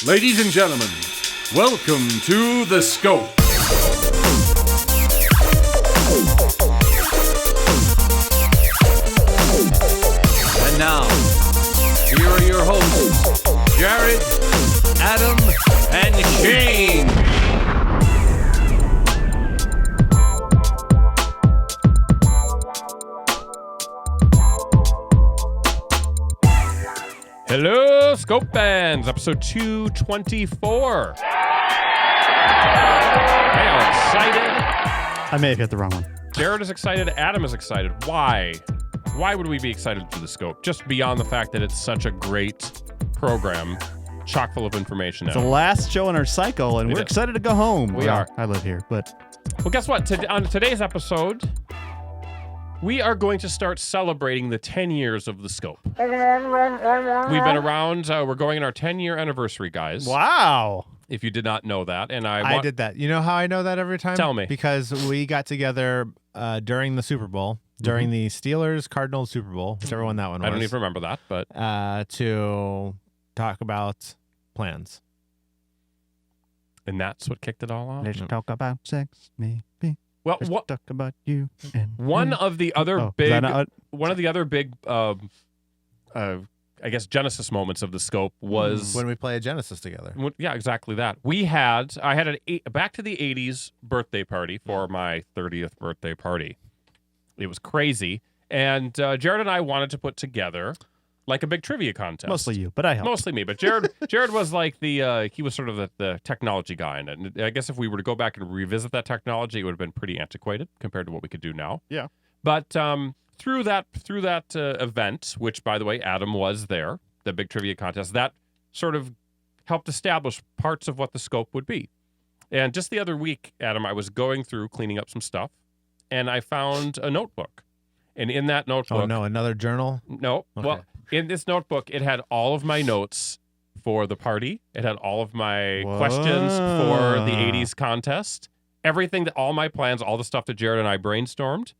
Ladies and gentlemen, welcome to The Scope. And now, here are your hosts, Jared, Adam, and Shane. Hello, Scope fans, episode 224. They are excited. I may have hit the wrong one. Jared is excited. Adam is excited. Why? Why would we be excited for the Scope? Just beyond the fact that it's such a great program, chock full of information. It's the last show in our cycle, and we're excited to go home. We are. I live here, but... Well, guess what? On today's episode, we are going to start celebrating the 10 years of the Scope. We've been around. We're going in our 10-year anniversary, guys. Wow. If you did not know that. And I did that. You know how I know that every time? Tell me. Because we got together during the Super Bowl, during the Steelers-Cardinals Super Bowl, whichever one that one was. I don't even remember that, but... to talk about plans. And that's what kicked it all off? Let's talk about sex, maybe. Well, Let's talk about you and one of the other big, I guess, Genesis moments of the Scope was when we play a Genesis together. Yeah, exactly that. I had a back to the 80's birthday party for my 30th birthday party. It was crazy, and Jared and I wanted to put together like a big trivia contest. Mostly you, but I helped. Mostly me, but Jared was like he was sort of the technology guy, and I guess if we were to go back and revisit that technology, it would have been pretty antiquated compared to what we could do now. Yeah. But through that event, which by the way Adam was there, the big trivia contest, that sort of helped establish parts of what the Scope would be. And just the other week, Adam, I was going through cleaning up some stuff, and I found a notebook, and in that notebook, Oh no, another journal? no, Okay. well. In this notebook, it had all of my notes for the party. It had all of my questions for the 80's contest. Everything, all my plans, all the stuff that Jared and I brainstormed.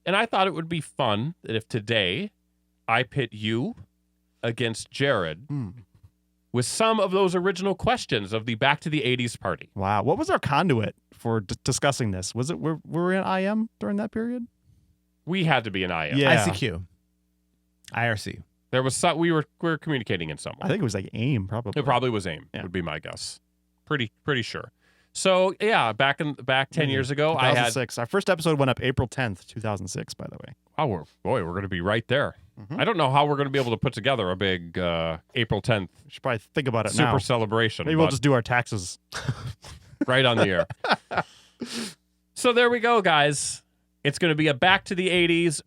And I thought it would be fun that if today I pit you against Jared with some of those original questions of the Back to the 80's party. Wow. What was our conduit for discussing this? Was it, were we in IM during that period? We had to be an IM. Yeah. ICQ. IRC. There was some, we were communicating in some way. I think it was like AIM, probably. It probably was AIM, would be my guess. Pretty sure. So, yeah, back 10 years ago, 2006. Our first episode went up April 10th, 2006, by the way. Oh, we're going to be right there. Mm-hmm. I don't know how we're going to be able to put together a big April 10th We should probably think about it super now. celebration. Maybe we'll just do our taxes. right on the air. So there we go, guys. It's going to be a Back to the 80's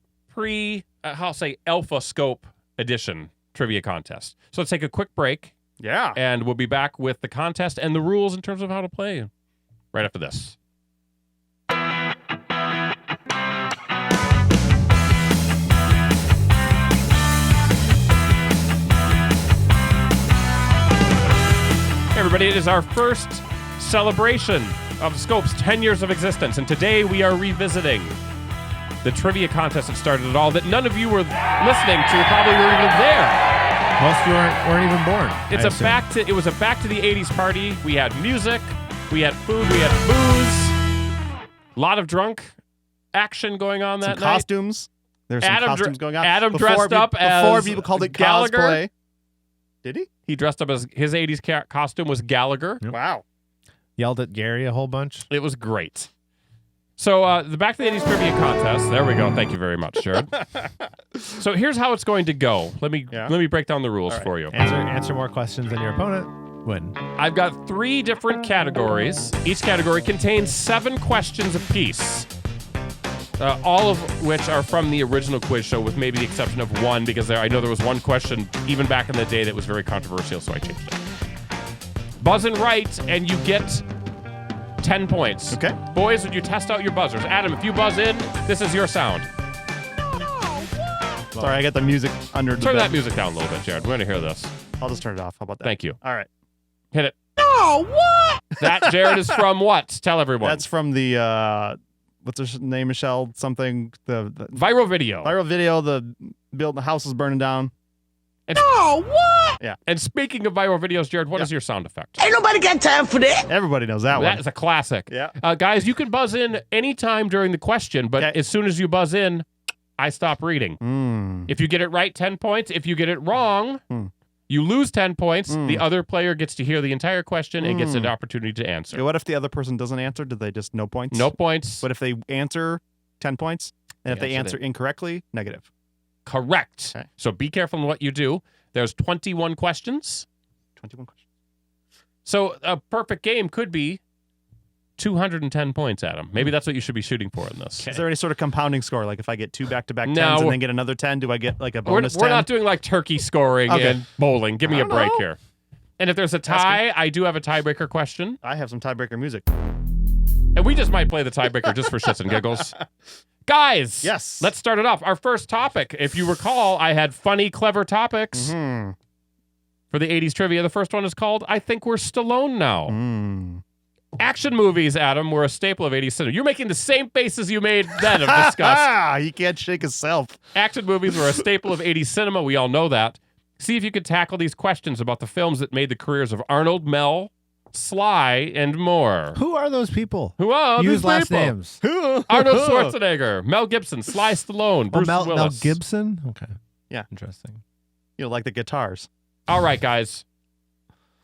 Alpha Scope edition trivia contest. So let's take a quick break. Yeah. And we'll be back with the contest and the rules in terms of how to play right after this. Hey everybody, it is our first celebration of Scope's 10 years of existence, and today we are revisiting the trivia contest that started it all that none of you were listening to, probably weren't even there. Most of you weren't even born. It was a back to the 80's party. We had music, we had food, we had booze. A lot of drunk action going on that Some night. costumes. There's some costumes going on. Adam dressed up as before people called it Gallagher. cosplay. Did he? He dressed up as his 80's costume was Gallagher. Yep. Wow. Yelled at Gary a whole bunch. It was great. So the Back to the 80's trivia contest. There we go. Thank you very much, Jared. So here's how it's going to go. Let me break down the rules for you. Answer more questions than your opponent. Win. I've got 3 different categories. Each category contains 7 questions apiece. All of which are from the original quiz show, with maybe the exception of one, because I know there was one question even back in the day that was very controversial, so I changed it. Buzz in right, and you get 10 points. Okay. Boys, would you test out your buzzers? Adam, if you buzz in, this is your sound. Sorry, I got the music under the Turn bed. that music down a little bit, Jared. We're going to hear this. I'll just turn it off. How about that? Thank you. All right. Hit it. Oh, what? That, Jared, is from what? Tell everyone. That's from the, what's her name, Michelle? Something. The viral video. viral video. The house is burning down. And, what? Yeah. And speaking of viral videos, Jared, what is your sound effect? Ain't nobody got time for that. Everybody knows that That one. is a classic. Yeah. Guys, you can buzz in anytime during the question, but Okay. as soon as you buzz in, I stop reading. If you get it right, 10 points. If you get it wrong, you lose 10 points. The other player gets to hear the entire question and gets an opportunity to answer. Okay, what if the other person doesn't answer? Do they just no points? No points. What if they answer 10 points? And if they Answer answer incorrectly, negative. Correct. Okay. So be careful in what you do. There's 21 questions. 21 questions. So a perfect game could be 210 points, Adam. Maybe that's what you should be shooting for in this. Is there any sort of compounding score? Like if I get 2 back-to-back No. 10s and then get another 10, do I get like a We're bonus 10? not doing like turkey scoring Okay. and bowling. Give me a I don't break know. here. And if there's a tie, I do have a tiebreaker question. I have some tiebreaker music. And we just might play the tiebreaker just for shits and giggles. Guys, Yes. let's start it off. Our first topic, if you recall, I had funny, clever topics for the 80s trivia. The first one is called I Think We're Stallone Now. Action movies, Adam, were a staple of 80s cinema. You're making the same faces you made then of disgust. He can't shake himself. Action movies were a staple of 80s cinema. We all know that. See if you could tackle these questions about the films that made the careers of Arnold, Mel, Sly, and more. Who are those people? Who are Use these last people? names. Arnold Schwarzenegger, Mel Gibson, Sly Stallone, Bruce Mel Willis. Gibson? Okay. Yeah. Interesting. You know, like the guitars. All right, guys.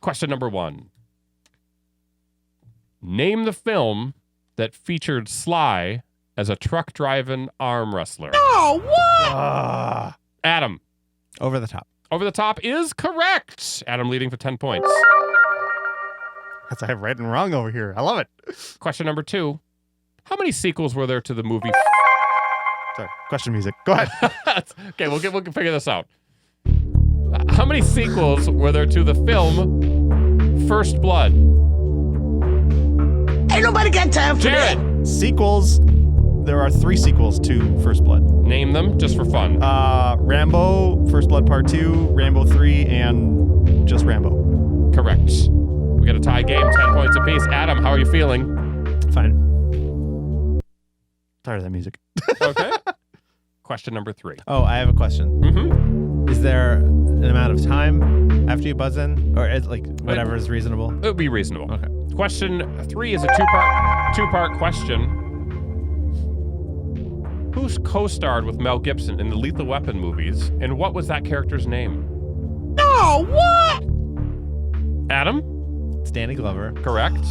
Question number 1. Name the film that featured Sly as a truck driving arm wrestler. Adam. Over the top. Over the Top is correct. Adam leading for 10 points. That's I have right and wrong over here. I love it. Question number 2. How many sequels were there to the movie? Sorry. Question music. Go ahead. Okay, we'll figure this out. How many sequels were there to the film First Blood? Ain't nobody got time for that. Jared, Sequels. There are 3 sequels to First Blood. name them just for fun. Rambo, First Blood Part 2, Rambo 3, and just Rambo. Correct. We got a tie game, 10 points apiece. Adam, how are you feeling? Fine. Tired of that music. Okay. Question number 3. Oh, I have a question. Mm-hmm. Is there an amount of time after you buzz in? Or is, like whatever is reasonable? It would be reasonable. Okay. Question 3 is a two-part question. Who co-starred with Mel Gibson in the Lethal Weapon movies, and what was that character's name? Adam? It's Danny Glover. Correct.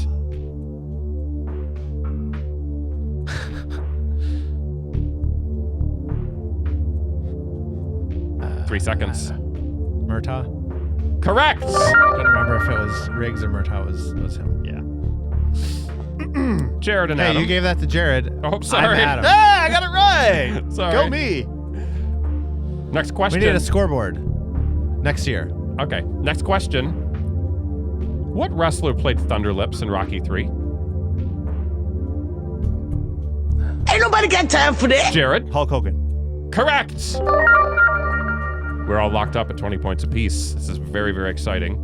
Three seconds. Murtaugh? Correct. Don't remember if it was Riggs or Murtaugh was him. Yeah. Jared and Hey, Adam. you gave that to Jared. Oh, sorry. I'm Adam. Ah, I got it right. Sorry. Go me. Next We question. need a scoreboard next year. Okay, next question. What wrestler played Thunderlips in Rocky 3? Ain't nobody got time for that. Jared? Hulk Hogan. Correct. We're all locked up at 20 points apiece. This is very, very exciting.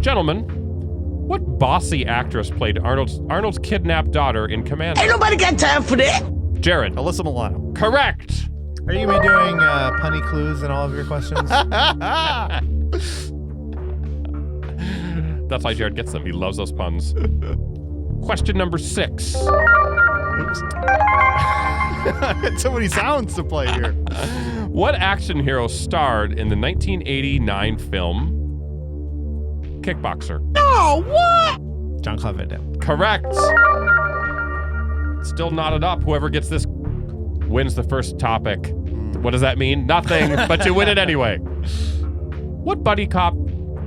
Gentlemen, what bossy actress played Arnold's kidnapped daughter in Commando? Ain't nobody got time for that. Jared? Alyssa Milano. Correct. Are you gonna be doing punny clues in all of your questions? That's why Jared gets them. He loves those puns. Question number 6. Oops. So many sounds to play here. What action hero starred in the 1989 film Kickboxer? Jean-Claude Van Damme. Correct. Still knotted up. Whoever gets this wins the first topic. What does that mean? Nothing, but you win it anyway. What buddy cop?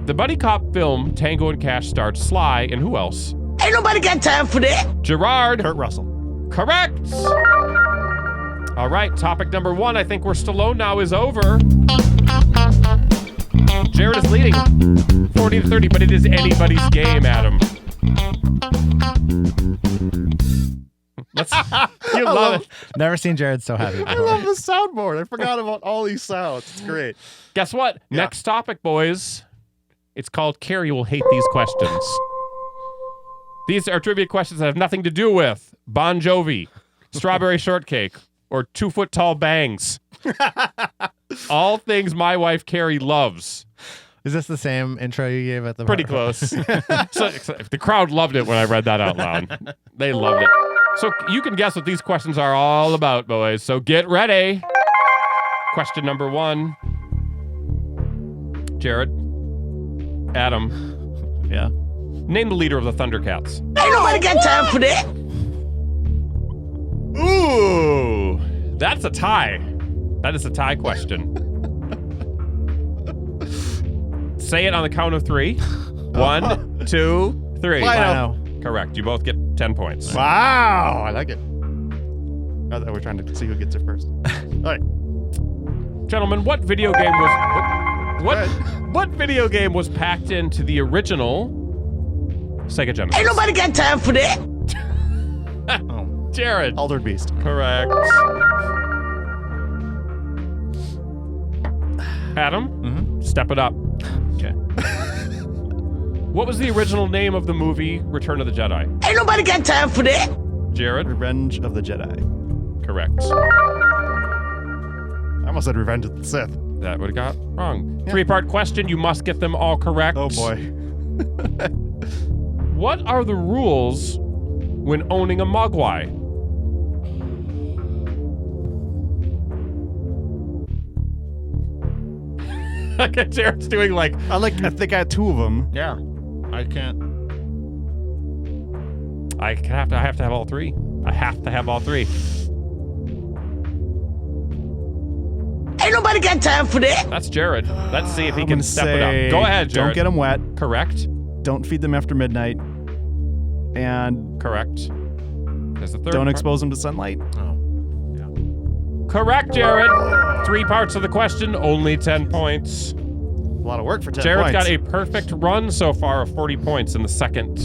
The buddy cop film Tango and Cash starred Sly and who else? Ain't nobody got time for that. Gerard. Kurt Russell. Correct. All right, topic number 1. I think we're Stallone now is over. Jared is leading 40-30, but it is anybody's game, Adam. You love it. Never seen Jared so happy I before. love the soundboard. I forgot about all these sounds. It's great. Guess what? Yeah. Next topic, boys. It's called Carrie Will Hate These Questions. These are trivia questions that have nothing to do with Bon Jovi, Strawberry Shortcake, or 2-foot-tall bangs. All things my wife Carrie loves. Is this the same intro you gave at the Pretty close. So the crowd loved it when I read that out loud. They loved it. So you can guess what these questions are all about, boys. So get ready. Question number 1. Jared. Adam. Yeah. Name the leader of the Thundercats. Ain't nobody got time for that. Ooh, that's a tie. That is a tie question. Say it on the count of 3. 1, 2, 3. Wow. Correct. You both get 10 points. Wow. I like it. I thought we're trying to see who gets it first. All right. Gentlemen, what video game was what video game was packed into the original Sega Genesis? Ain't nobody got time for that. Jared. Altered Beast. Correct. Adam, step it up. Okay. What was the original name of the movie Return of the Jedi? Ain't nobody got time for that. Jared? Revenge of the Jedi. Correct. I almost said Revenge of the Sith. That would have got wrong. 3-part question. You must get them all correct. Oh boy. What are the rules when owning a Mogwai? Okay, Jared's doing like... I think I had 2 of them. Yeah. I can't. I have to have all 3. I have to have all 3. Ain't nobody got time for that. That's Jared. Let's see if he I'm can gonna step it say, up. Go ahead, Jared. Don't get them wet. Correct. Don't feed them after midnight. And Correct. There's the third don't part. expose them to sunlight. Correct, Jared. 3 parts of the question, only 10 points. A lot of work for 10 Jared's points. got a perfect run so far of 40 points in the second.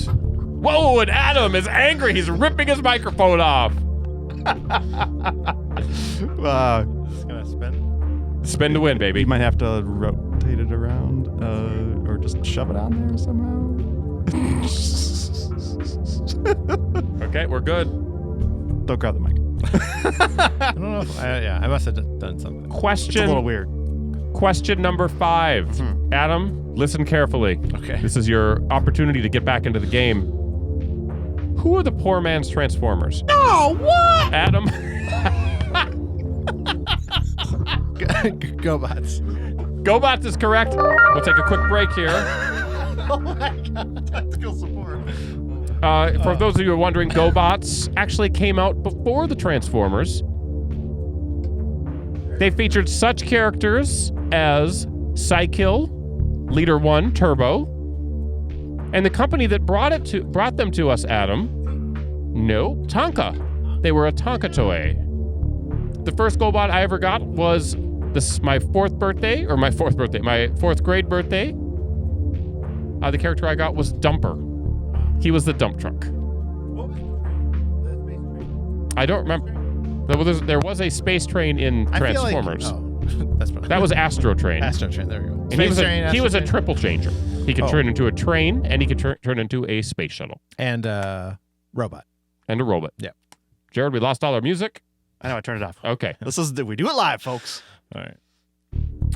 Whoa, and Adam is angry. He's ripping his microphone off. Just gonna spin. Spin to win, baby. You might have to rotate it around or just shove it on there somehow. Okay, we're good. Don't grab the mic. I don't know if I must have done something. It's a little weird. Question number 5. Adam, listen carefully. Okay. This is your opportunity to get back into the game. Who are the poor man's Transformers? Oh, what? Adam. GoBots. GoBots is correct. We'll take a quick break here. Oh my god, tactical support. For those of you who are wondering, GoBots actually came out before the Transformers. They featured such characters as Psykill, Leader 1, Turbo, and the company that brought them to us, Adam, Tonka. They were a Tonka toy. The first GoBot I ever got was my 4th grade birthday. The character I got was Dumper. He was the dump truck. I don't remember. There was a space train in Transformers. That's probably That was Astro Train. Astro Train. There we go. And he Space was a Train. triple changer. He could turn into a train, and he could turn into a space shuttle. And robot. And a robot. Yeah. Jared, we lost all our music. I know, I turned it off. Okay. We do it live, folks. All right.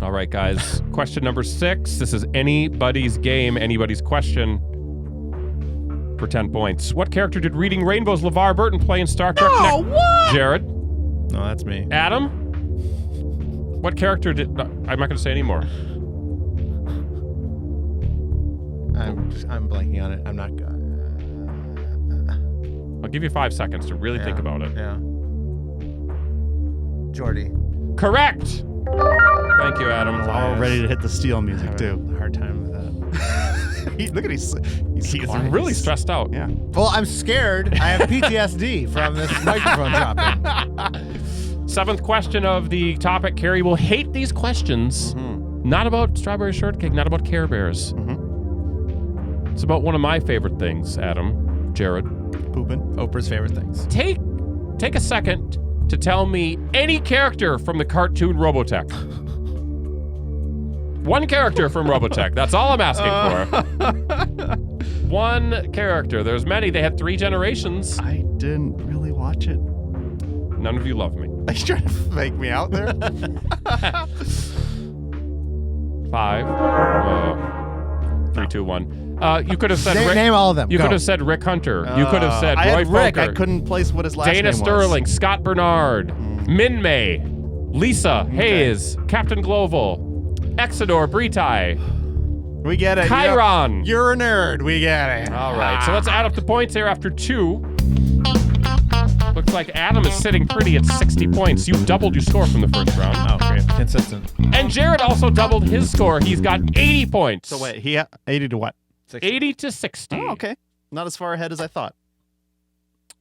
All right, guys. Question number 6. This is anybody's game, anybody's question for 10 points. What character did Reading Rainbow's LeVar Burton play in Star Trek? what? Jared. No, that's me. Adam. What character did... I'm not going to say anymore. I'm blanking on it. I'm not. I'll give you 5 seconds to really think about it. Yeah. Jordy. Correct. Thank you, Adam. All ready to hit the steel music, too. A hard time with that. Look at he's quiet. really stressed out. Yeah. Well, I'm scared. I have PTSD from this microphone dropping. 7th question of the topic. Carrie will hate these questions. Not about strawberry shortcake, not about Care Bears. It's about one of my favorite things, Adam, Jared. Pooping. Oprah's favorite things. Take a second to tell me any character from the cartoon Robotech. One character from Robotech. That's all I'm asking for. One character. There's many. They had 3 generations. I didn't really watch it. None of you love me. Are you trying to fake me out there? 5, 3, 2, 1. You could have said Rick. Name all of them. You Go. could have said Rick Hunter. You could have said I Roy had Rick. Fokker, I couldn't place what his last Dana name Sterling, Scott Bernard, Min May, Lisa Hayes, Captain Gloval, Exodore Britai, was. We get it. Chiron. You're a nerd. We get it. All right, so let's add up the points here after 2. Looks like Adam is sitting pretty at 60 points. You doubled your score from the first round. Oh, great. Consistent. And Jared also doubled his score. He's got 80 points. So wait, 80 to what? 80 to 60. Oh, okay. Not as far ahead as I thought.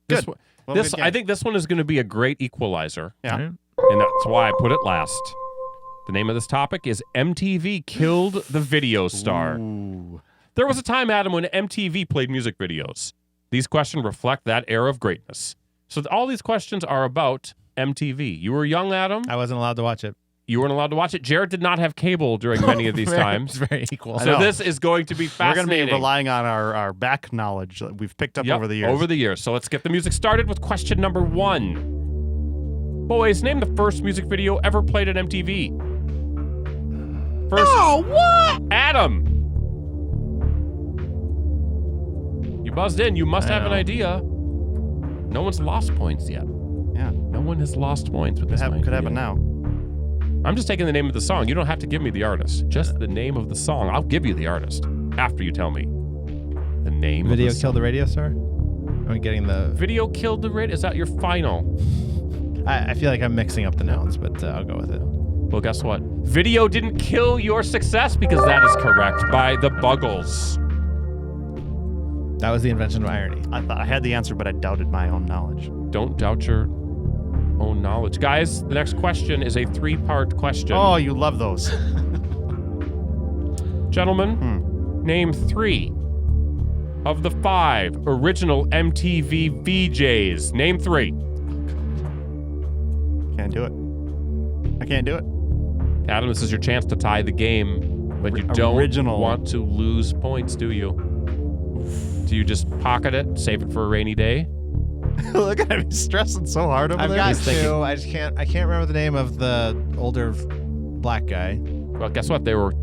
This, Good. I think this one is going to be a great equalizer. Yeah. Right. And that's why I put it last. The name of this topic is MTV Killed the Video Star. Ooh. There was a time, Adam, when MTV played music videos. These questions reflect that era of greatness. So all these questions are about MTV. You were young, Adam. I wasn't allowed to watch it. You weren't allowed to watch it. Jared did not have cable during many of these times. It's very equal. I So know. this is going to be We're fascinating. going to be relying on our back knowledge that we've picked up Yep, over the years. Over the years. So let's get the music started with question number 1. Boys, name the first music video ever played at MTV. First. Oh, what? Adam. You buzzed in. You must have an idea. No one's lost points yet. Yeah. No one has lost points with this. Could happen now. I'm just taking the name of the song. You don't have to give me the artist. Just the name of the song. I'll give you the artist after you tell me the name Video of the killed the radio star? Am I getting the... Video killed the radio. Is that your final? I feel like I'm mixing up the nouns, but I'll go with it. Well, guess what? Video didn't kill your success because that is correct by the Buggles. That was the invention of irony. I thought I had the answer, but I doubted my own knowledge. Don't doubt your own knowledge. Guys, the next question is a 3-part question. Oh, you love those. Gentlemen, name 3 of the 5 original MTV VJs. Name 3. Can't do it. I can't do it. Adam, this is your chance to tie the game, but you don't want to lose points, do you? Do you just pocket it, save it for a rainy day? Look at him, he's stressing so hard over I've there. got He's thinking- 2. I can't remember the name of the older black guy. Well, guess what? There were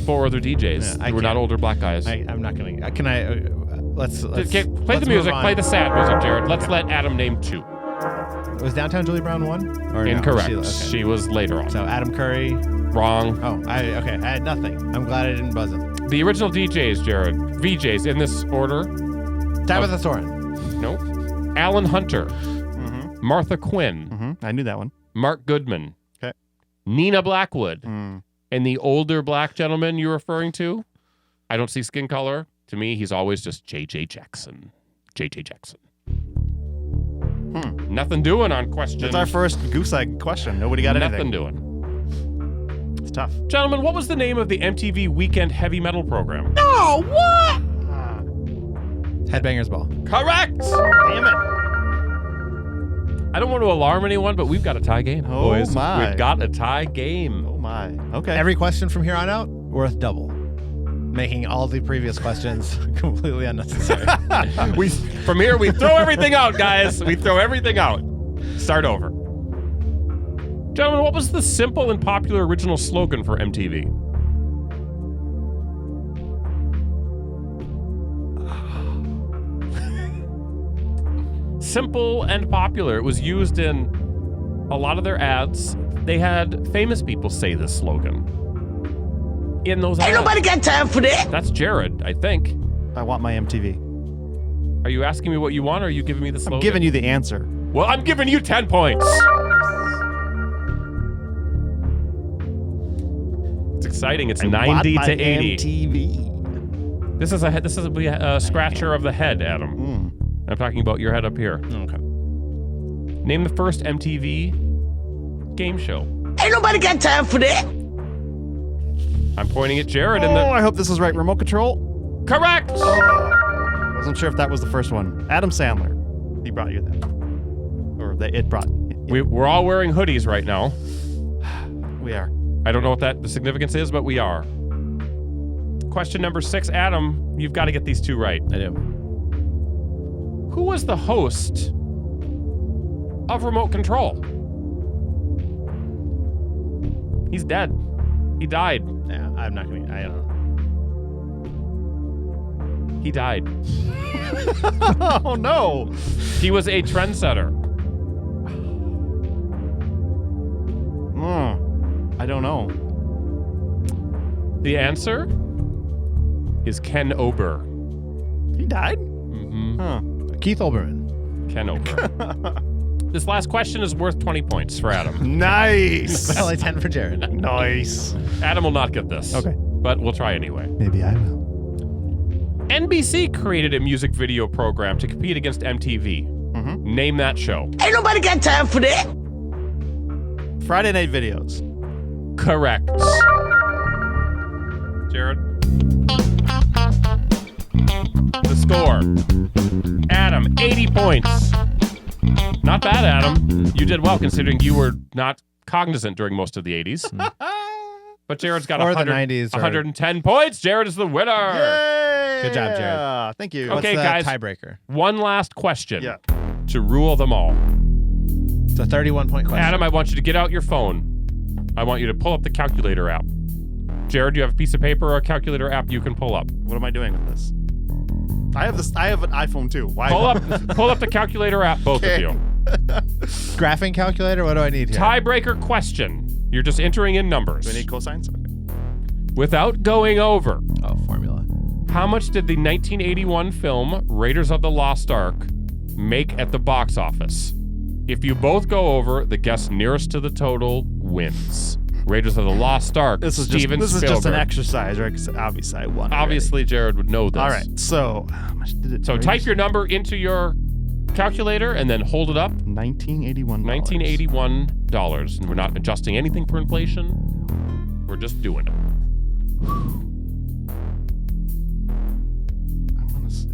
4 other DJs. Yeah, They were not can't. older black guys. I'm not going to... Can I... Let's Okay, play the let's music. move on. Play the sad music, Jared. Let's let Adam name 2. Was Downtown Julie Brown 1? Or no? Incorrect. Okay. She was later on. So Adam Curry. Wrong. Oh, I had nothing. I'm glad I didn't buzz it. The original DJs, Jared. VJs in this order. Tabitha Thorin. Nope. Alan Hunter. Martha Quinn. I knew that one. Mark Goodman. Okay. Nina Blackwood. Mm. And the older black gentleman you're referring to, I don't see skin color. To me, he's always just J.J. Jackson. J.J. Jackson. Nothing doing on question. It's our first goose egg question. Nobody got Nothing anything. doing. It's tough. Gentlemen, what was the name of the MTV Weekend Heavy Metal program? Headbangers Ball. Correct! Damn it. I don't want to alarm anyone, but we've got a tie game, Oh, boys. my. We've got a tie game. Oh my. Okay. Every question from here on out, worth double. Making all the previous questions completely unnecessary. From here, we throw everything out, guys. We throw everything out. Start over. Gentlemen, what was the simple and popular original slogan for MTV? Simple and popular. It was used in a lot of their ads. They had famous people say this slogan in those Ain't ads. nobody got time for that. That's Jared, I think. I want my MTV. Are you asking me what you want, or are you giving me the slogan? I'm giving you the answer. Well, I'm giving you 10 points. It's exciting. It's 90 to 80. MTV. This is a scratcher of the head, Adam. I'm talking about your head up here. Okay. Name the first MTV game show. Ain't nobody got time for that. I'm pointing at Jared in Oh, the... I hope this is right. Remote control? Correct! Wasn't sure if that was the first one. Adam Sandler. He brought you that. Or it brought. We're all wearing hoodies right now. We are. I don't know what the significance is, but we are. Question number 6. Adam, you've got to get these 2 right. I do. Who was the host of Remote Control? He's dead. He died. Yeah, I'm not gonna. I don't know. He died. Oh no! He was a trendsetter. I don't know. The answer is Ken Ober. He died? Mm-hmm. Huh. Keith Olbermann. Ken Ober. This last question is worth 20 points for Adam. Nice. Only 10 for Jared. Nice. Adam will not get this. Okay. But we'll try anyway. Maybe I will. NBC created a music video program to compete against MTV. Mm-hmm. Name that show. Ain't nobody got time for that. Friday Night Videos. Correct. Jared? The score. Adam, 80 points. Not bad, Adam. You did well considering you were not cognizant during most of the 80s. But Jared's got Or the 100, 90s or- 110 points. Jared is the winner. Yay! Good job, Jared. Thank you. Okay, What's the guys. tiebreaker? One last question Yeah. to rule them all. It's a 31-point question. Adam, I want you to get out your phone. I want you to pull up the calculator app. Jared, do you have a piece of paper or a calculator app you can pull up? What am I doing with this? I have an iPhone too. Why? Pull up the calculator app, both of Okay. you. Graphing calculator? What do I need here? Tiebreaker question. You're just entering in numbers. Do I need cosines? Okay. Without going over, Oh, formula. how much did the 1981 film Raiders of the Lost Ark make at the box office? If you both go over, the guess nearest to the total wins. Raiders of the Lost Ark. This is Steven just an Spielberg. exercise, right? Because obviously I won. Obviously, Jared would know this. All right. So how much did it? So type your number into your calculator and then hold it up. 1981. $1981. And we're not adjusting anything for inflation. We're just doing it. I want to say.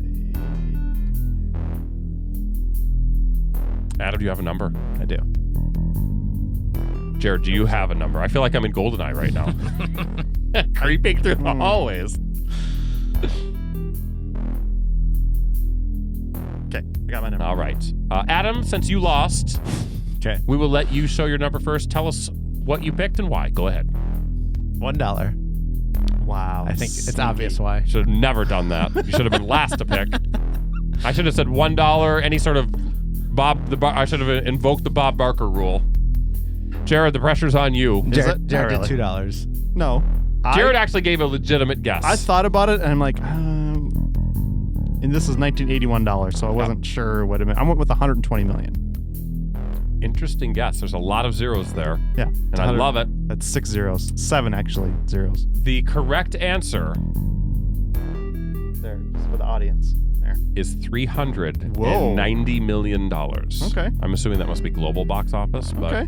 Adam, do you have a number? I do. Jared, do you have a number? I feel like I'm in GoldenEye right now. Creeping through the hallways. Okay, I got my number. All right. Adam, since you lost, Okay. we will let you show your number first. Tell us what you picked and why. Go ahead. $1. Wow. I think it's obvious why. Should have never done that. You should have been last to pick. I should have said $1, any sort of I should have invoked the Bob Barker rule. Jared, the pressure's on you. Jared Not did really. $2. No. Jared actually gave a legitimate guess. I thought about it and I'm like, and this is $1981, so I wasn't sure what it meant. I went with 120 million. Interesting guess. There's a lot of zeros there, Yeah. and I love it. That's 6 zeros. 7 actually zeros. The correct answer There, just for the audience. There. is $390 million. Okay. I'm assuming that must be global box office, but Okay.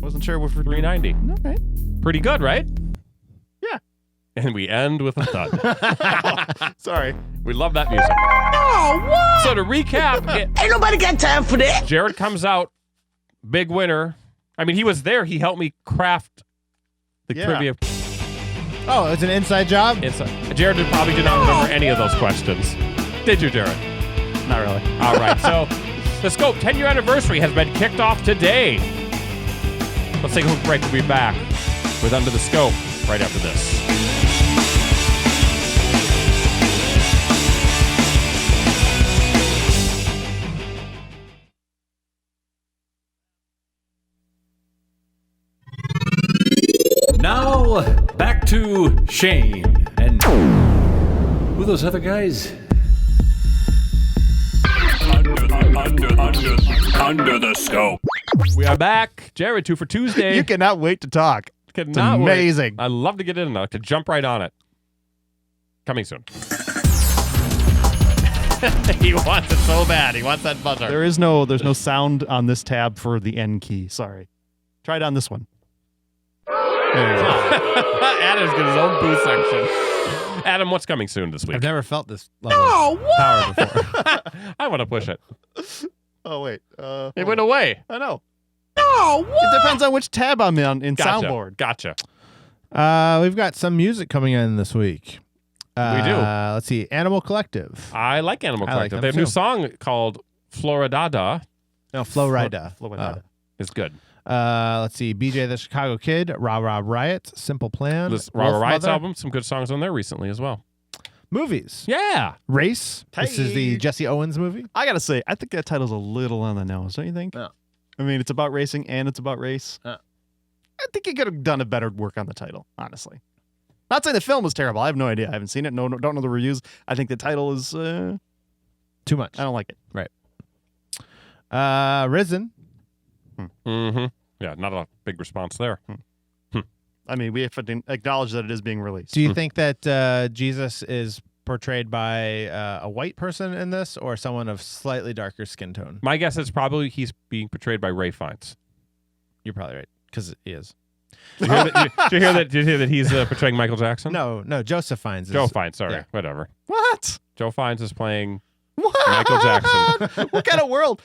Wasn't sure what for 390. Okay. Pretty good, right? Yeah. And we end with a thud. Sorry. We love that music. Oh, what? So to recap, Ain't nobody got time for that. Jared comes out, big winner. I mean, he was there. He helped me craft the Yeah. trivia. Oh, it's an inside job? Jared probably did not remember any of those questions. Did you, Jared? Not really. All right. So the Scope 10-year anniversary has been kicked off today. Let's take a quick break. We'll be back with Under the Scope right after this. Now, back to Shane. And who are those other guys? Under the scope. We are back. Jared, 2 for Tuesday. You cannot wait to talk. Cannot it's wait. amazing. I love to get in and to jump right on it. Coming soon. He wants it so bad. He wants that buzzer. There's no sound on this tab for the N key. Sorry. Try it on this one. There you go. Adam's got his own booth section. Adam, what's coming soon this week? I've never felt this level of power before. I want to push it. Oh wait. It went away. I know. It depends on which tab I'm in Gotcha. soundboard. Gotcha. We've got some music coming in this week. We do. Let's see. Animal Collective. I like Animal I like Collective. them They have a new too. song called Floridada. No, Florida. Florida. Is good. Let's see. BJ the Chicago Kid, Rah Rah Riot, Simple Plan. This Wolf Rah Riot's Mother. album, some good songs on there recently as well. Movies. Yeah. Race. This is the Hey. Jesse Owens movie. I gotta say, I think that title's a little on the nose. Don't you think? Yeah. I mean, it's about racing and it's about race. Yeah. I think you could have done a better work on the title, honestly. Not saying the film was terrible. I have no idea. I haven't seen it. No, don't know the reviews. I think the title is. Too much. I don't like it. Risen. Mm-hmm. Yeah, not a big response there. I mean, we have to acknowledge that it is being released. Do you think that Jesus is portrayed by a white person in this or someone of slightly darker skin tone? My guess is probably he's being portrayed by Ray Fiennes. You're probably right, because he is. Did you hear that he's portraying Michael Jackson? No, Joseph Fiennes. Joe Fiennes, sorry. yeah. Whatever. What? Joe Fiennes is playing What? Michael Jackson. What kind of world?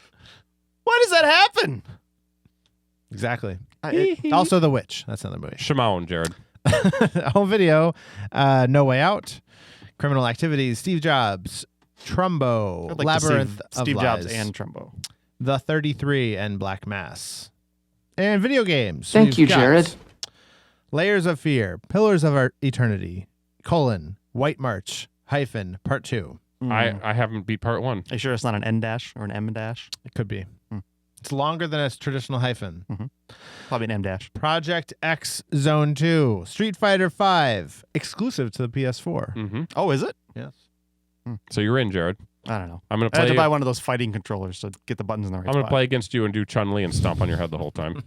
Why does that happen? Exactly. Also, The Witch. That's another movie. Shimon, Jared. Home video. No Way Out. Criminal Activities. Steve Jobs. Trumbo. I'd like Labyrinth to see of Steve Jobs Lies, and Trumbo. The 33 and Black Mass. And video games. Thank We've you, got Jared. Layers of Fear. Pillars of Our Eternity. : White March. Part 2. I haven't beat part 1. Are you sure it's not an N dash or an M dash? It could be. It's longer than a traditional hyphen. Probably an M dash. Project X Zone 2. Street Fighter 5. Exclusive to the PS4. Mm-hmm. Oh, is it? Yes. So you're in, Jared. I don't know. I'm gonna I had play. to buy one of those fighting controllers to get the buttons in the right I'm gonna spot. play against you and do Chun-Li and stomp on your head the whole time.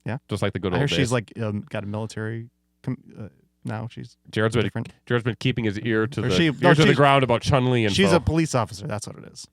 Yeah? Just like the good I old hear days. she's like got a military. Now she's Jared's been different. keeping his ear to Or the she- no, ear to the she's- ground about Chun-Li and She's a police officer. That's what it is.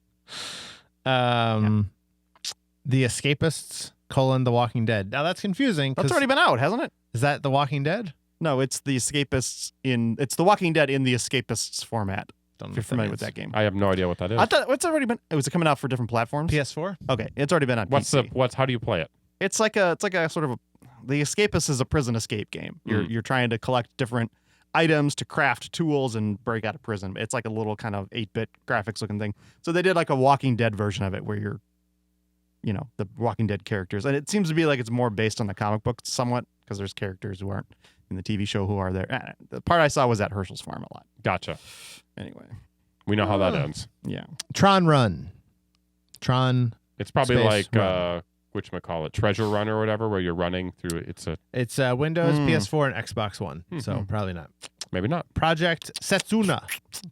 The Escapists: The Walking Dead. Now that's confusing. That's 'cause- already been out, hasn't it? Is that The Walking Dead? No, it's the Escapists it's The Walking Dead in the Escapists format. Don't know If you're what that familiar with means. that game. I have no idea what that is. I thought it's already been. It was coming out for different platforms. PS4? Okay, it's already been on PC. How do you play it? It's like a sort of the Escapist is a prison escape game. You're trying to collect different items to craft tools and break out of prison. It's like a little kind of 8-bit graphics looking thing. So they did like a Walking Dead version of it where you're, the Walking Dead characters, and it seems to be like it's more based on the comic book somewhat because there's characters who aren't in the TV show who are there. The part I saw was at Herschel's Farm a lot. Gotcha. Anyway, We know how that ends. yeah. Tron Run. Tron. It's probably Space like whatchamacallit, Treasure Run or whatever, where you're running through it. It's Windows, PS4, and Xbox One. So probably not. Maybe not. Project Setsuna.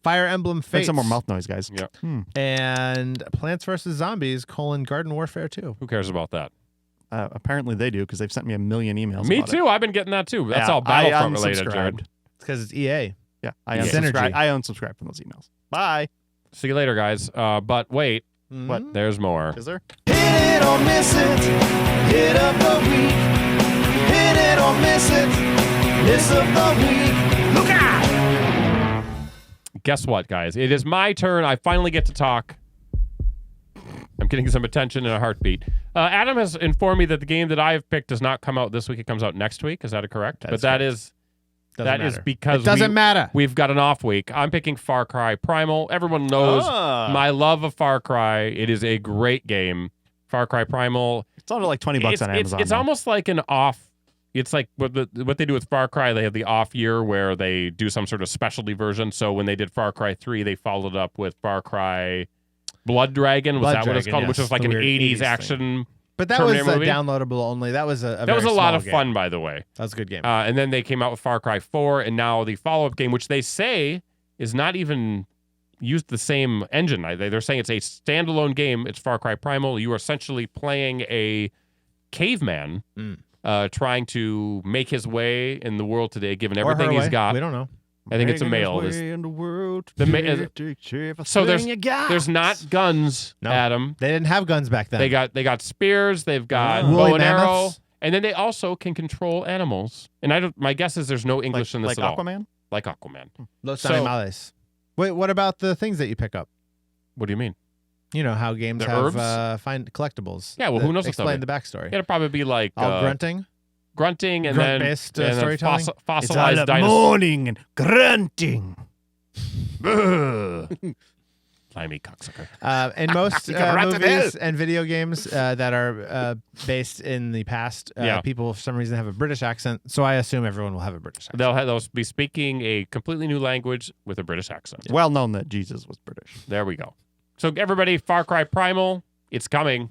Fire Emblem Make Fates. some more mouth noise, guys. Yeah. And Plants vs. Zombies: Garden Warfare 2. Who cares about that? Apparently they do because they've sent me a million emails. Me about too. It. I've been getting that too. That's Yeah, all I Battlefront related, unsubscribed. Jared. It's because it's EA. Yeah, I Yeah. unsubscribed. Synergy. I unsubscribed from those emails. Bye. See you later, guys. But wait, What? there's more. Is there? Hit it or miss it. Hit of the week. Hit it or miss it. Miss of the week. Look out! Guess what, guys? It is my turn. I finally get to talk. I'm getting some attention and a heartbeat. Adam has informed me that the game that I have picked does not come out this week. It comes out next week. Is that correct? That is That correct. is Doesn't that is matter. because It doesn't matter. we've got an off week. I'm picking Far Cry Primal. Everyone knows my love of Far Cry. It is a great game. Far Cry Primal. It's only like $20 on Amazon. It's now. almost like an off. It's like what they do with Far Cry. They have the off year where they do some sort of specialty version. So when they did Far Cry 3, they followed up with Far Cry Blood Dragon. Was Blood that what it's Dragon, called? yes. Which was like The an weird 80s 80s action. But that was Terminator movie? downloadable only. That was a That was a very lot small of game. fun, by the way. That was a good game. And then they came out with Far Cry 4, and now the follow-up game, which they say is not even used the same engine. They're saying it's a standalone game. It's Far Cry Primal. You are essentially playing a caveman trying to make his way in the world today, given Or everything her he's way. got. We don't know. I think it's a male. So there's not guns, No. Adam. They didn't have guns back then. They got spears. They've got Woolly bow and arrow, mammoths. and then they also can control animals. And my guess is there's no English in this like at all. Aquaman? Like Aquaman. Los So- animales. Wait, what about the things that you pick up? What do you mean? You know how games The have herbs? find collectibles. Yeah, well, that who knows what's Explain up the backstory. It'll probably be like All grunting. grunting and Grunt-based, then storytelling? It's all fossilized the dinosaurs. moaning and grunting. Limey cocksucker. In most rat to movies and video games that are based in the past, people for some reason have a British accent. So I assume everyone will have a British accent. They'll be speaking a completely new language with a British accent. Well known that Jesus was British. There we go. So everybody, Far Cry Primal, it's coming.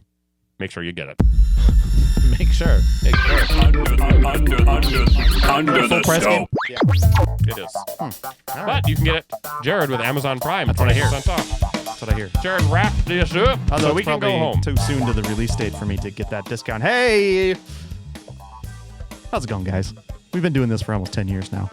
Make sure you get it. Make sure. Under the scope. It is. But you can get it, Jared, with Amazon Prime. That's what I hear. That's what I hear. Jared, wrap this up Although so we it's can go probably home. too soon to the release date for me to get that discount. Hey! How's it going, guys? We've been doing this for almost 10 years now.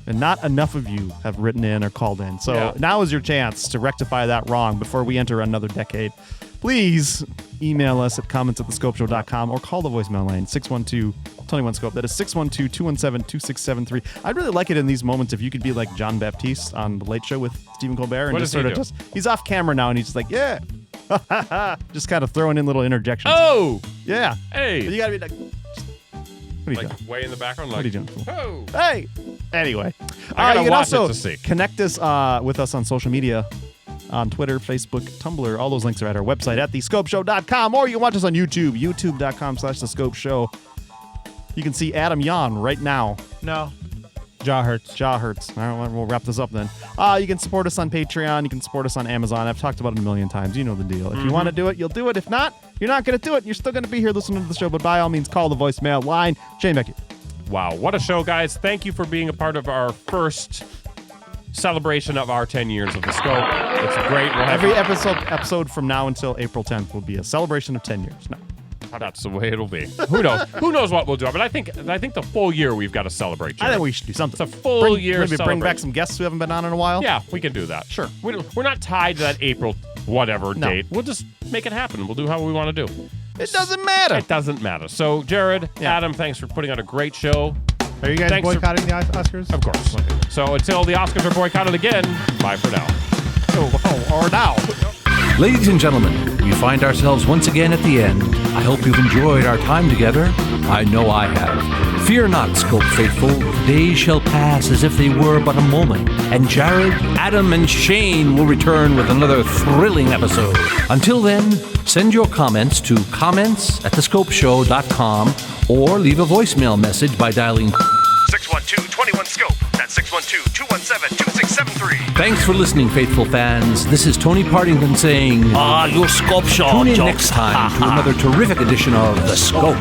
And not enough of you have written in or called in. So now is your chance to rectify that wrong before we enter another decade. Please email us at comments@thescopeshow.com or call the voicemail line 612-21-SCOPE. That is 612-217-2673. I'd really like it in these moments if you could be like John Baptiste on The Late Show with Stephen Colbert. And What just does he sort of do? he's off camera now and he's just like, yeah. just kind of throwing in little interjections. Oh! Yeah. Hey! You gotta be like, what are you Like doing? way in the background, What are like, you doing? oh! Hey! Anyway. I gotta you can watch it also to see. connect us with us on social media. On Twitter, Facebook, Tumblr. All those links are at our website at thescopeshow.com, or you can watch us on YouTube, youtube.com/thescopeshow. You can see Adam yawn right now. No. Jaw hurts. Jaw hurts. All right, we'll wrap this up then. You can support us on Patreon. You can support us on Amazon. I've talked about it a million times. You know the deal. If you want to do it, you'll do it. If not, you're not going to do it. You're still going to be here listening to the show, but by all means, call the voicemail line. Shane Becky. Wow, what a show, guys. Thank you for being a part of our first celebration of our 10 years of the scope. It's great. We'll have Every episode from now until April 10th will be a celebration of 10 years. No. That's the way it'll be. Who knows? Who knows what we'll do? But I think the full year we've got to celebrate. I Jared. think we should do something. It's a full year Maybe bring back celebration. some guests who haven't been on in a while. Yeah, we can do that. Sure. We're not tied to that April whatever No. date. We'll just make it happen. We'll do how we want to do. It doesn't matter. It doesn't matter. So, Jared, Yeah. Adam, thanks for putting on a great show. Are you guys Thanks for- boycotting the Oscars? Of course. So until the Oscars are boycotted again, bye for now. Or now. Ladies and gentlemen, we find ourselves once again at the end. I hope you've enjoyed our time together. I know I have. Fear not, Scope faithful. Days shall pass as if they were but a moment, and Jared, Adam, and Shane will return with another thrilling episode. Until then, send your comments to comments@thescopeshow.com or leave a voicemail message by dialing 612-21-SCOPE. That's 612-217-2673. Thanks for listening, faithful fans. This is Tony Partington saying, Your scope show tune in jokes. next time to another terrific edition of The Scope.